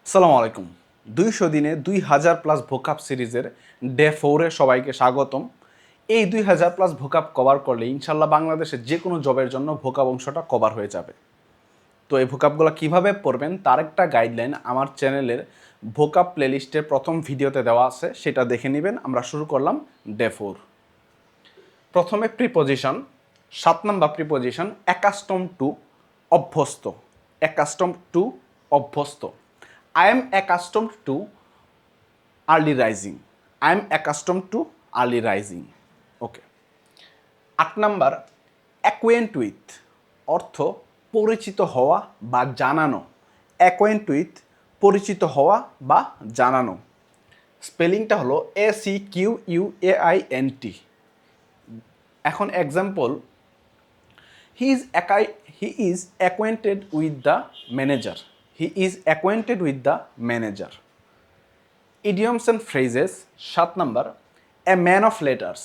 আসসালামু আলাইকুম। 200 দিনে 2000 প্লাস ভোকাব সিরিজের ডে 4-এ সবাইকে স্বাগতম। এই 2000 প্লাস ভোকাব কভার করলে ইনশাল্লাহ বাংলাদেশের যে কোনো জবের জন্য ভোকাব অংশটা কভার হয়ে যাবে। তো এই ভোকাবগুলো কীভাবে পড়বেন তার একটা গাইডলাইন আমার চ্যানেলের ভোকাব প্লেলিস্টের প্রথম ভিডিওতে দেওয়া আছে, সেটা দেখে নেবেন। আমরা শুরু করলাম ডে 4। প্রথমে preposition, 7 number preposition accustom two, অভ্যস্ত। অ্যাকাস্টম টু, অভ্যস্ত। I am accustomed to early rising. I am accustomed to early rising. Okay. 8 number acquaint with, অর্থ পরিচিত হওয়া বা জানানো। অ্যাকোয়েন্ট উইথ, পরিচিত হওয়া বা জানানো। স্পেলিংটা হলো ACQUAINT। এখন example, he is acquainted with the manager. He is acquainted with the manager. Idioms and phrases, 7 number A man of letters,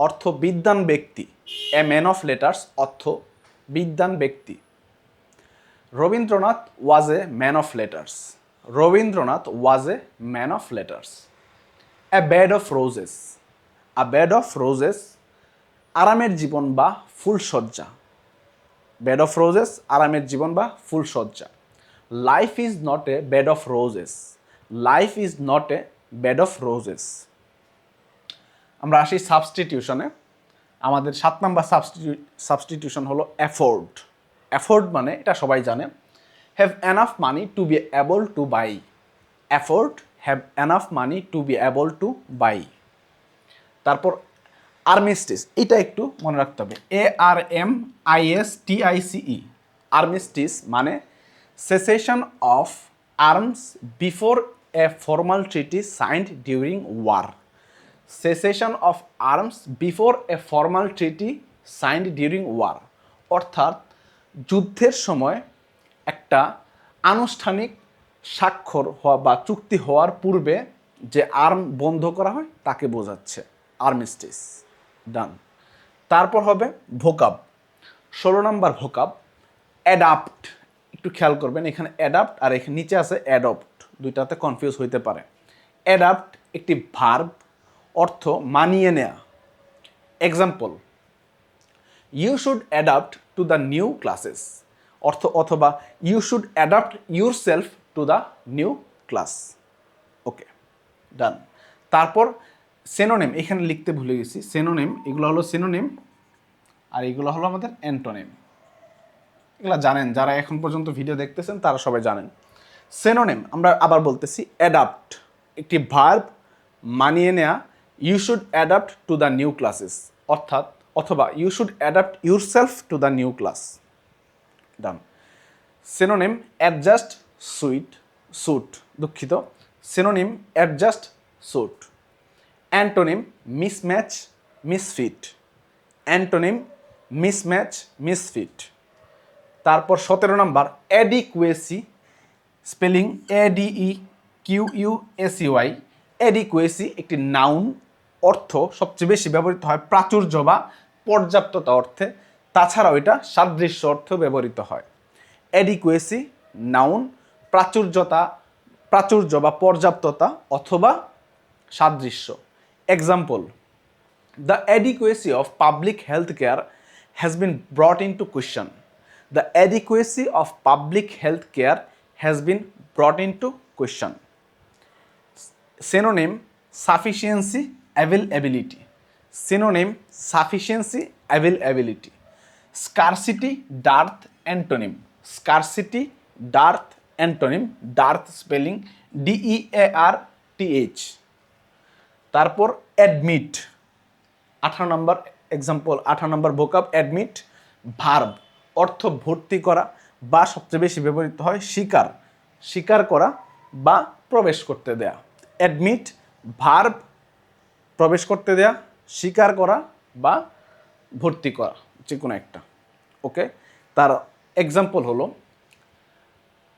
অর্থ বিদ্বান ব্যক্তি। এ ম্যান অফ লেটার্স, অর্থ বিদ্বান ব্যক্তি। Rabindranath was a man of letters. Rabindranath was a man of letters. A bed of roses. A bed of roses, আরামের জীবন বা ফুলশয্যা। Bed of roses, আরামের জীবন বা ফুলশয্যা। Life is not a bed of roses. Life is not a bed of roses. আমরা আসি সাবস্টিটিউশনে। আমাদের 7 নাম্বার সাবস্টিটিউশন হলো অ্যাফোর্ড। অ্যাফোর্ড মানে এটা সবাই জানে, have enough money to be able to buy. Afford, have enough money to be able to buy. তারপর আর্মিস্টিস, এটা একটু মনে রাখতে হবে, ARMISTICE। আর্মিস্টিস মানে cessation of arms before a formal treaty signed during war. Cessation of arms before a formal treaty signed during war, অর্থাৎ যুদ্ধের সময় একটা আনুষ্ঠানিক স্বাক্ষর হওয়া বা চুক্তি হওয়ার পূর্বে যে আর্ম বন্ধ করা হয় তাকে বোঝাচ্ছে আর্মিস্টিস। ডান। তারপর হবে ভোকাব, 16 নাম্বার ভোকাব অ্যাডাপ্ট। একটু খেয়াল করবেন, এখানে অ্যাডাপ্ট আর এখানে নিচে আছে অ্যাডপ্ট, দুইটাতে কনফিউজ হইতে পারে। অ্যাডাপ্ট একটি ভার্ব, অর্থ মানিয়ে নেয়া। Example, you should adapt to the new classes, অর্থ অথবা you should adapt yourself to the new class. Okay, done. তারপর সিনোনিম, এখানে লিখতে ভুলে গেছি। সিনোনিম, এগুলো হলো সিনোনিম আর এগুলো হলো আমাদের অ্যান্টোনিম। এগুলো জানেন, যারা এখন পর্যন্ত ভিডিও দেখতেছেন তারা সবাই জানেন। সিনোনিম আমরা আবার বলতেছি, অ্যাডাপ্ট একটি ভার্ব, মানিয়ে নেয়া। You should adapt to the new classes, অর্থাৎ অথবা you should adapt yourself to the new class. Done. Synonym adjust, suit, দুঃখিত। Synonym adjust, suit. Antonym mismatch, misfit. Antonym mismatch, misfit. তারপর 17 number adequacy, spelling ADEQUACY। Adequacy একটি noun, অর্থ সবচেয়ে বেশি ব্যবহৃত হয় প্রাচুর্য বা পর্যাপ্ততা অর্থে, তাছাড়াও এটা সাদৃশ্য অর্থেও ব্যবহৃত হয়। অ্যাডিকুয়েসি নাউন, প্রাচুর্য বা পর্যাপ্ততা অথবা সাদৃশ্য। Example, the adequacy of public health care has been brought into question. The adequacy of public health care has been brought into question. Synonym sufficiency, availability. Synonym sufficiency, availability. Scarcity, dearth, antonym. Scarcity, dearth, antonym. Dearth spelling DEARTH। তারপর admit, 18 নম্বর example, 18 নম্বর vocab admit, verb, অর্থ ভর্তি করা বা সবচেয়ে বেশি ব্যবহৃত হয় স্বীকার করা বা প্রবেশ করতে দেয়া। অ্যাডমিট ভার্ব, প্রবেশ করতে দেয়া, স্বীকার করা বা ভর্তি করা, যে কোনো একটা। ওকে, তার এক্সাম্পল হলো,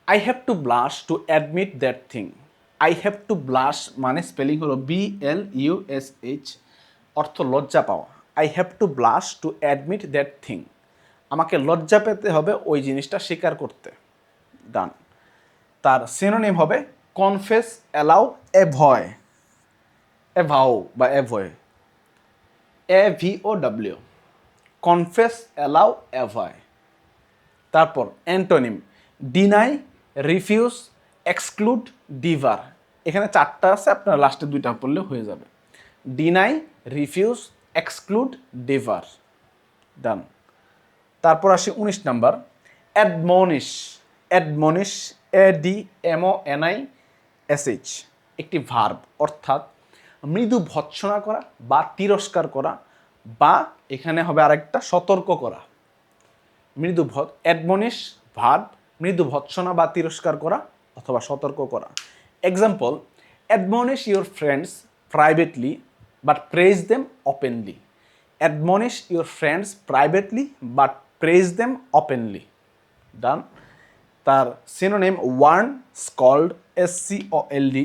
I have to blush to admit that thing. I have to blush মানে স্পেলিং হলো BLUSH, অর্থ লজ্জা পাওয়া। I have to blush to admit that thing, আমাকে লজ্জা পেতে হবে ওই জিনিসটা স্বীকার করতে। ডান। তার সিনোনিম হবে কনফেস, অ্যালাউ, অ্যাভয়, অ্যাভাউ বা অ্যাভয়, AVOW, কনফেস, অ্যালাউ, অ্যাভয়। তারপর অ্যান্টোনিম ডিনাই, রিফিউজ, এক্সক্লুড, ডিভার। এখানে 4টা আছে, আপনার লাস্টে 2টা পড়লে হয়ে যাবে। Deny, refuse, exclude, ডিভার। ডান। তারপর আসি 19 নাম্বার, অ্যাডমনিশ। অ্যাডমনিশ, ADMONISH, একটি ভার্ব, অর্থাৎ মৃদু ভৎসনা করা বা তিরস্কার করা, বা এখানে হবে আরেকটা সতর্ক করা। মৃদু অ্যাডমনিশ ভার্ব, মৃদু ভৎসনা বা তিরস্কার করা অথবা সতর্ক করা। Example, admonish your friends privately but praise them openly. Admonish your friends privately but praise them openly. Done. তার synonym warn, scold, SCOLD,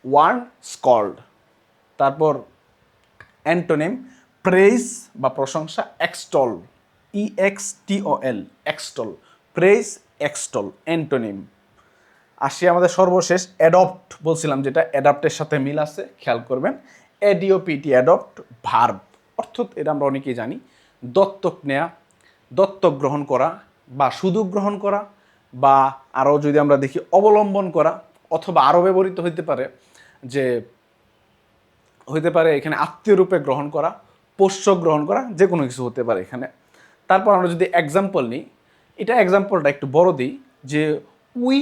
warn, scold. তারপর অ্যান্টোনিম প্রেজ বা প্রশংসা, extol, EXTOL, extol, praise, extol, antonym. আসি আমাদের সর্বশেষ adopt বলছিলাম, যেটা অ্যাডাপ্টের সাথে মিল আছে, খেয়াল করবেন। ADOPT, অ্যাডপ্ট, ভার্ব, অর্থাৎ এটা আমরা অনেকেই জানি, দত্তক নেয়া, দত্তক গ্রহণ করা বা শুধু গ্রহণ করা, বা আরও যদি আমরা দেখি অবলম্বন করা, অথবা আরও ব্যবহৃত হইতে পারে যে এখানে আত্মীয় রূপে গ্রহণ করা, পোষ্য গ্রহণ করা, যে কোনো কিছু হতে পারে এখানে। তারপর আমরা যদি এক্সাম্পল নিই, এটা এক্সাম্পলটা একটু বড় দিই, যে we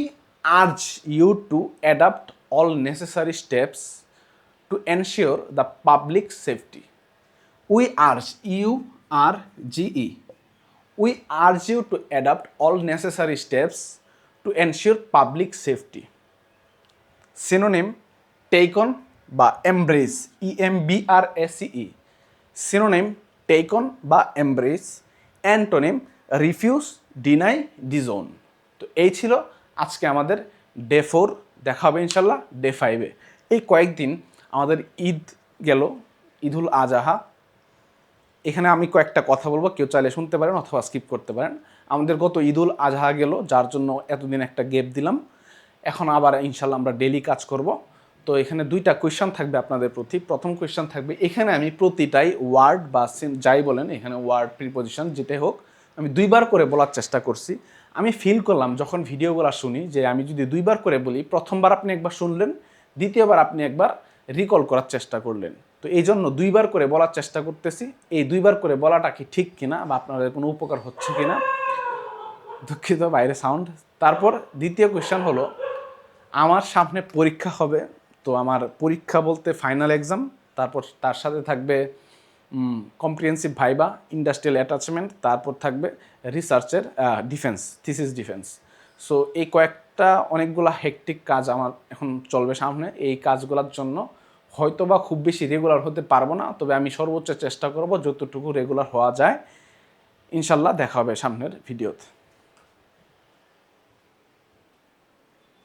urge you to adapt all necessary steps to ensure the public safety. We urge, URGE, we urge you to adapt all necessary steps to ensure public safety. Synonym take on বা embrace, EMBRACE, synonym take on বা embrace. Antonym refuse, deny, disown. তো এই ছিল আজকে আমাদের day 4। দেখা হবে ইনশাল্লাহ ডে 5-এ। এই কয়েকদিন আমাদের ঈদ গেল, ঈদুল আজহা। এখানে আমি কয়েকটা কথা বলবো, কেউ চাইলে শুনতে পারেন অথবা স্কিপ করতে পারেন। আমাদের গত ঈদুল আজহা গেল, যার জন্য এতদিন একটা গ্যাপ দিলাম। এখন আবার ইনশাল্লাহ আমরা ডেলি কাজ করব। তো এখানে 2টা কোয়েশ্চন থাকবে আপনাদের প্রতি। প্রথম কোয়েশ্চন থাকবে, এখানে আমি প্রতিটাই ওয়ার্ড বা যাই বলেন, এখানে ওয়ার্ড, প্রিপোজিশন যেটাই হোক, আমি 2বার করে বলার চেষ্টা করছি। আমি ফিল করলাম যখন ভিডিওগুলো শুনি, যে আমি যদি 2বার করে বলি, প্রথমবার আপনি একবার শুনলেন, দ্বিতীয়বার আপনি একবার রিকল করার চেষ্টা করলেন। তো এই জন্য 2বার করে বলার চেষ্টা করতেছি। এই 2বার করে বলাটা কি ঠিক কিনা বা আপনাদের কোনো উপকার হচ্ছে কিনা, দুঃখিত, বাইরে সাউন্ড। তারপর দ্বিতীয় কোয়েশ্চন হলো, আমার সামনে পরীক্ষা হবে, তো আমার পরীক্ষা বলতে ফাইনাল এক্সাম, তারপর তার সাথে থাকবে কম্প্রিহেন্সিভ ভাইবা, ইন্ডাস্ট্রিয়াল অ্যাটাচমেন্ট, তারপর থাকবে রিসার্চের ডিফেন্স, থিসিস ডিফেন্স। সো এই কয়েকটা অনেকগুলো হেকটিক কাজ আমার এখন চলবে সামনে। এই কাজগুলোর জন্য হয়তো বা খুব বেশি রেগুলার হতে পারবো না, তবে আমি সর্বোচ্চ চেষ্টা করব যতটুকু রেগুলার হওয়া যায়। ইনশাল্লাহ দেখা হবে সামনের ভিডিওতে।